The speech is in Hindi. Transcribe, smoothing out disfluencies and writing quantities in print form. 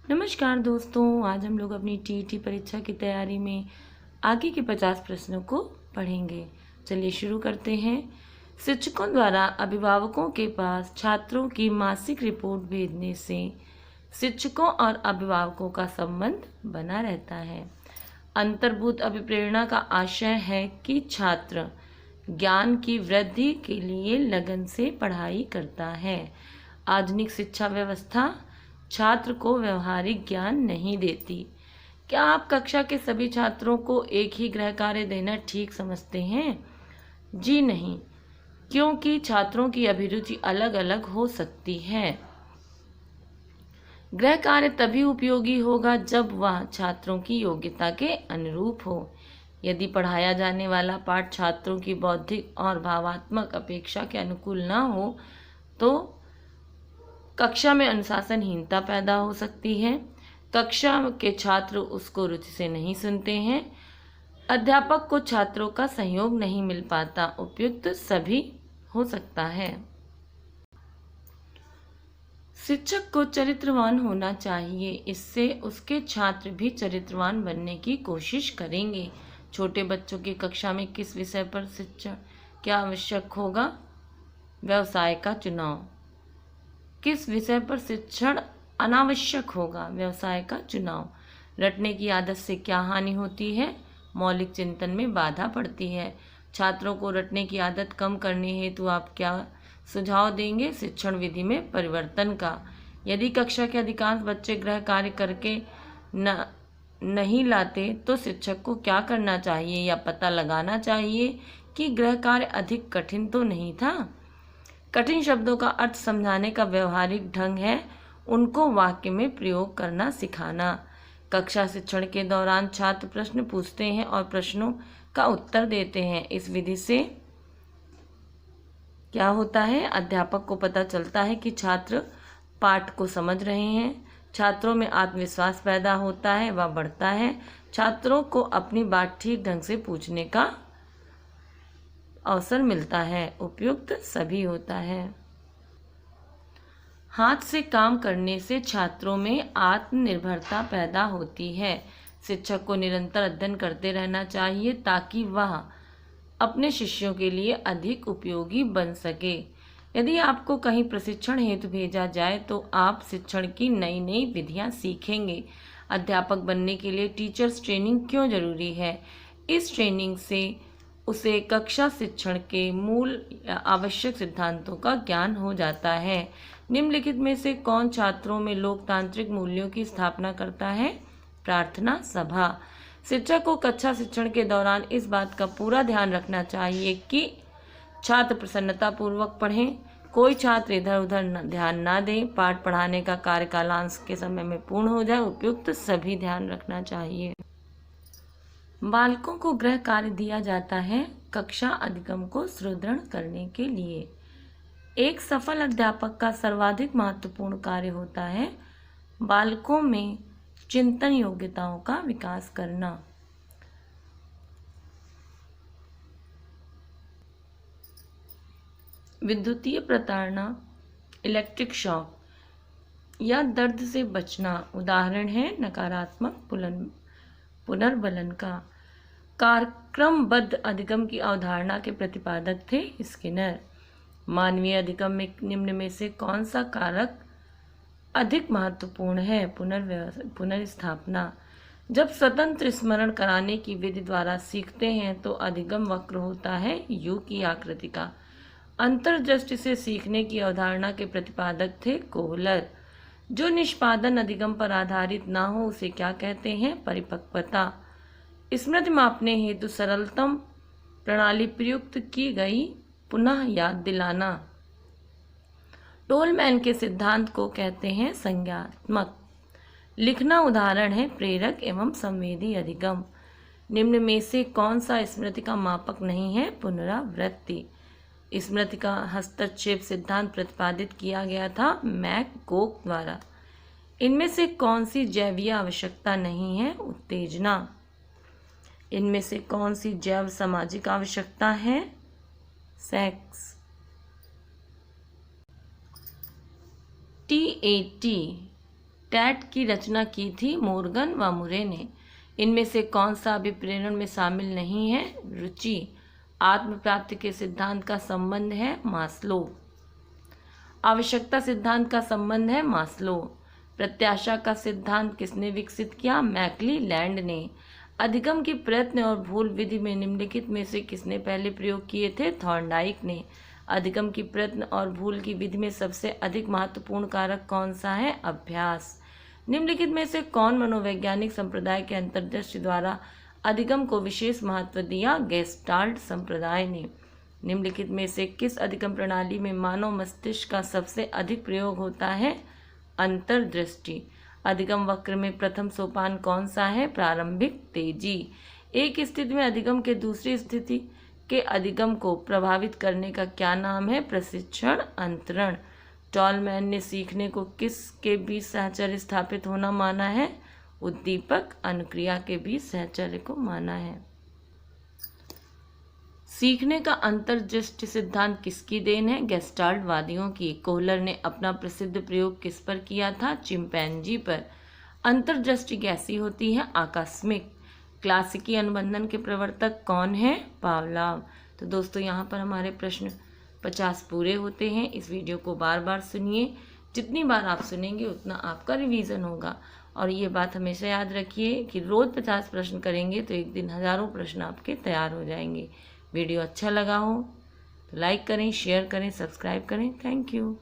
नमस्कार दोस्तों, आज हम लोग अपनी टीईटी परीक्षा की तैयारी में आगे के 50 प्रश्नों को पढ़ेंगे। चलिए शुरू करते हैं। शिक्षकों द्वारा अभिभावकों के पास छात्रों की मासिक रिपोर्ट भेजने से शिक्षकों और अभिभावकों का संबंध बना रहता है। अंतर्भूत अभिप्रेरणा का आशय है कि छात्र ज्ञान की वृद्धि के लिए लगन से पढ़ाई करता है। आधुनिक शिक्षा व्यवस्था छात्र को व्यवहारिक ज्ञान नहीं देती। क्या आप कक्षा के सभी छात्रों को एक ही गृह कार्य देना ठीक समझते हैं? जी नहीं, क्योंकि छात्रों की अभिरुचि अलग अलग हो सकती है। गृह कार्य तभी उपयोगी होगा जब वह छात्रों की योग्यता के अनुरूप हो। यदि पढ़ाया जाने वाला पाठ छात्रों की बौद्धिक और भावात्मक अपेक्षा के अनुकूल न हो तो कक्षा में अनुशासनहीनता पैदा हो सकती है। कक्षा के छात्र उसको रुचि से नहीं सुनते हैं। अध्यापक को छात्रों का सहयोग नहीं मिल पाता। उपयुक्त सभी हो सकता है। शिक्षक को चरित्रवान होना चाहिए, इससे उसके छात्र भी चरित्रवान बनने की कोशिश करेंगे। छोटे बच्चों की कक्षा में किस विषय पर शिक्षण क्या आवश्यक होगा? व्यवसाय का चुनाव। किस विषय पर शिक्षण अनावश्यक होगा? व्यवसाय का चुनाव। रटने की आदत से क्या हानि होती है? मौलिक चिंतन में बाधा पड़ती है। छात्रों को रटने की आदत कम करने हेतु आप क्या सुझाव देंगे? शिक्षण विधि में परिवर्तन का। यदि कक्षा के अधिकांश बच्चे गृह कार्य करके नहीं लाते तो शिक्षक को क्या करना चाहिए या पता लगाना चाहिए कि गृह कार्य अधिक कठिन तो नहीं था। कठिन शब्दों का अर्थ समझाने का व्यवहारिक ढंग है उनको वाक्य में प्रयोग करना सिखाना। कक्षा शिक्षण के दौरान छात्र प्रश्न पूछते हैं और प्रश्नों का उत्तर देते हैं। इस विधि से क्या होता है? अध्यापक को पता चलता है कि छात्र पाठ को समझ रहे हैं। छात्रों में आत्मविश्वास पैदा होता है, वह बढ़ता है। छात्रों को अपनी बात ठीक ढंग से पूछने का अवसर मिलता है। उपयुक्त सभी होता है। हाथ से काम करने से छात्रों में आत्मनिर्भरता पैदा होती है। शिक्षक को निरंतर अध्ययन करते रहना चाहिए ताकि वह अपने शिष्यों के लिए अधिक उपयोगी बन सके। यदि आपको कहीं प्रशिक्षण हेतु भेजा जाए तो आप शिक्षण की नई नई विधियां सीखेंगे। अध्यापक बनने के लिए टीचर्स ट्रेनिंग क्यों जरूरी है? इस ट्रेनिंग से उसे कक्षा शिक्षण के मूल आवश्यक सिद्धांतों का ज्ञान हो जाता है। निम्नलिखित में से कौन छात्रों में लोकतांत्रिक मूल्यों की स्थापना करता है? प्रार्थना सभा। शिक्षक को कक्षा शिक्षण के दौरान इस बात का पूरा ध्यान रखना चाहिए कि छात्र प्रसन्नता पूर्वक पढ़ें। कोई छात्र इधर उधर ध्यान ना दें। पाठ पढ़ाने का कार्य कालांश के समय में पूर्ण हो जाए। उपयुक्त सभी ध्यान रखना चाहिए। बालकों को गृह कार्य दिया जाता है कक्षा अधिगम को सुदृढ़ करने के लिए। एक सफल अध्यापक का सर्वाधिक महत्वपूर्ण कार्य होता है बालकों में चिंतन योग्यताओं का विकास करना। विद्युतीय प्रताड़ना, इलेक्ट्रिक शॉक या दर्द से बचना उदाहरण है नकारात्मक पुनर्बलन का। कार्यक्रमबद्ध अधिगम की अवधारणा के प्रतिपादक थे स्किनर। मानवीय अधिगम में निम्न में से कौन सा कारक अधिक महत्वपूर्ण है? पुनर्स्थापना। जब स्वतंत्र स्मरण कराने की विधि द्वारा सीखते हैं तो अधिगम वक्र होता है यू की आकृति का। अंतर्दृष्टि से सीखने की अवधारणा के प्रतिपादक थे कोहलर। जो निष्पादन अधिगम पर आधारित ना हो उसे क्या कहते हैं? परिपक्वता। स्मृति मापने हेतु सरलतम प्रणाली प्रयुक्त की गई पुनः याद दिलाना। टोलमैन के सिद्धांत को कहते हैं संज्ञात्मक। लिखना उदाहरण है प्रेरक एवं संवेदी अधिगम। निम्न में से कौन सा स्मृति का मापक नहीं है? पुनरावृत्ति। स्मृति का हस्तक्षेप सिद्धांत प्रतिपादित किया गया था मैकगोग द्वारा। इनमें से कौन सी जैवीय आवश्यकता नहीं है? उत्तेजना। इनमें से कौन सी जैव सामाजिक आवश्यकता है? सेक्स। TAT टैट की रचना की थी मोर्गन व मुरे ने। इनमें से कौन सा अभिप्रेरण में शामिल नहीं है? रुचि। आत्म प्राप्ति के सिद्धांत का संबंध है मास्लो। आवश्यकता सिद्धांत का संबंध है मास्लो। प्रत्याशा का सिद्धांत किसने विकसित किया? मैक्लीलैंड ने। अधिगम की प्रयत्न और भूल विधि में निम्नलिखित में से किसने पहले प्रयोग किए थे? थॉर्नडाइक ने। अधिगम की प्रयत्न और भूल की विधि में सबसे अधिक महत्वपूर्ण कारक कौन सा है? अभ्यास। निम्नलिखित में से कौन मनोवैज्ञानिक संप्रदाय के अंतर्दृष्टि द्वारा अधिगम को विशेष महत्व दिया? गेस्टाल्ट संप्रदाय ने। निम्नलिखित में से किस अधिगम प्रणाली में मानव मस्तिष्क का सबसे अधिक प्रयोग होता है? अंतर्दृष्टि। अधिगम वक्र में प्रथम सोपान कौन सा है? प्रारंभिक तेजी। एक स्थिति में अधिगम के दूसरी स्थिति के अधिगम को प्रभावित करने का क्या नाम है? प्रशिक्षण अंतरण। टॉलमैन ने सीखने को किसके बीच साहचर्य स्थापित होना माना है? उद्दीपक अनुक्रिया के बीच साहचर्य को माना है। सीखने का अंतर्दृष्टि सिद्धांत किसकी देन है? गेस्टाल्ट वादियों की। कोहलर ने अपना प्रसिद्ध प्रयोग किस पर किया था? चिंपैंजी पर। अंतर्दृष्टि कैसी होती है? आकस्मिक। क्लासिकी अनुबंधन के प्रवर्तक कौन है? पावलाव। तो दोस्तों यहाँ पर हमारे प्रश्न 50 पूरे होते हैं। इस वीडियो को बार बार सुनिए। जितनी बार आप सुनेंगे उतना आपका रिवीजन होगा। और ये बात हमेशा याद रखिए कि रोज़ 50 प्रश्न करेंगे तो एक दिन हज़ारों प्रश्न आपके तैयार हो जाएंगे। वीडियो अच्छा लगा हो तो लाइक करें, शेयर करें, सब्सक्राइब करें। Thank you.